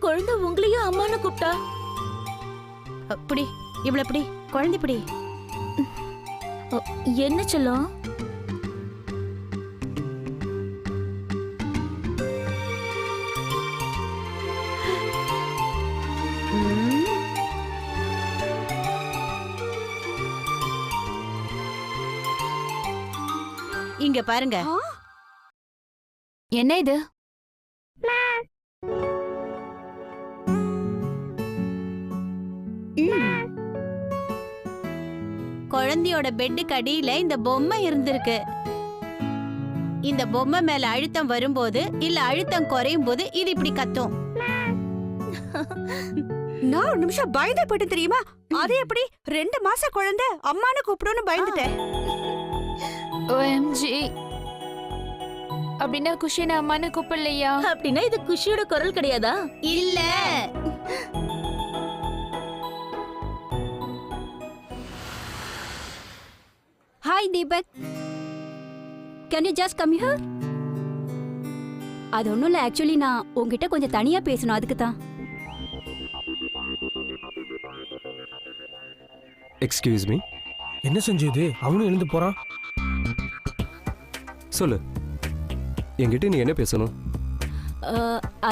குழந்தை உங்களையும் அம்மான்னு கூப்பிட்டா? அப்படி இவ்வளவு அப்படி குழந்தை இப்படி என்ன சொல்லும்? இங்க பாருங்க. என்ன இது? குழந்தையோட பெட்டுக்கு அடியில இந்த பொம்மை இருந்திருக்கு. இந்த பொம்மை மேல அழுத்தம் வரும்போது இல்ல அழுத்தம் குறையும் போது இது இப்படி கத்தும். நான் ஒரு நிமிஷம் பயந்து போயிட்டு தெரியுமா? அது எப்படி 2 மாச குழந்தை அம்மானு கூப்பிடுன்னு பயந்துட்டேன். OMG. அப்படின்னா குஷின அம்மானு கூப்பிடலையா? அப்படின்னா இது குஷியோட குரல் கிடையாதா? இல்ல. Hi Deepak. Can you just come here? அது ஒண்ணும் இல்ல, ஆக்சுவலி நான் உங்ககிட்ட கொஞ்சம் தனியா பேசணும், அதுக்கு தான். Excuse me. என்ன செஞ்சது? அவனும் எழுந்து போறான். சொல்லு, என்கிட்ட நீ என்ன பேசணும்?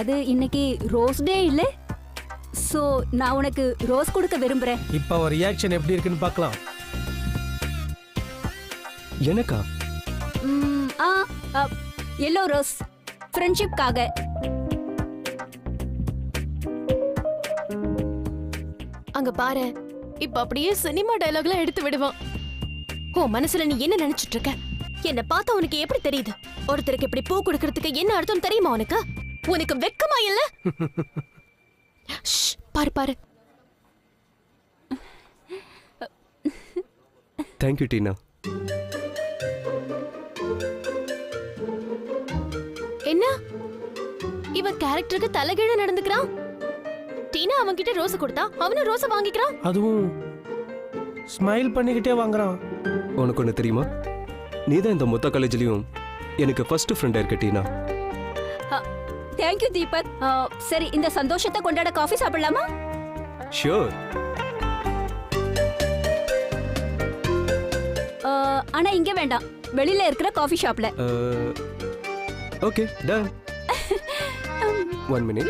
அது இன்னைக்கு ரோஸ் டே இல்ல, சோ நான் உனக்கு ரோஸ் கொடுக்க விரும்புறேன். இப்ப அவ ரியாக்ஷன் எப்படி இருக்குன்னு பார்க்கலாம். எனக்கா? எல்லோ ரோஸ், ஃப்ரெண்ட்ஷிப்காக. அங்க பாரு, இப்ப அப்படியே சினிமா டயலாக்லாம் எடுத்து விடுவான். உன் மனசுல நீ என்ன நினைச்சிட்டு இருக்க? என்ன பார்த்தா உனக்கு எப்படி தெரியுது? ஒருத்தருக்கு இப்படி பூ கொடுக்கறதுக்கு என்ன அர்த்தம் தெரியுமா உனக்கு? உனக்கு வெக்கமா இல்ல? பாரு பாரு. தேங்க்யூ டீனா. என்ன இவன் கேரக்டருக்கு தலைகீழ நடந்துக்கிறான்? டீனா அவன் கிட்ட ரோஸ் கொடுத்தா அவனும் ரோஸ வாங்கிக்கிறான். அதுவும் ஸ்மைல் பண்ணிக்கிட்டே வாங்குறான். உனக்கு ஒன்று தெரியுமா? நீதான் இந்த மொத்த காலேஜ்லயும் எனக்கு ஃபர்ஸ்ட் ஃப்ரெண்டா இருக்க டீனா. தேங்க்யூ தீபக். சரி, இந்த சந்தோஷத்தை கொண்டாட காஃபி சாப்பிடலாமா? ஷூர். ஆனா இங்க வேண்டாம், வெளியில இருக்கிற காஃபி ஷாப்ல. Okay done. 1 minute.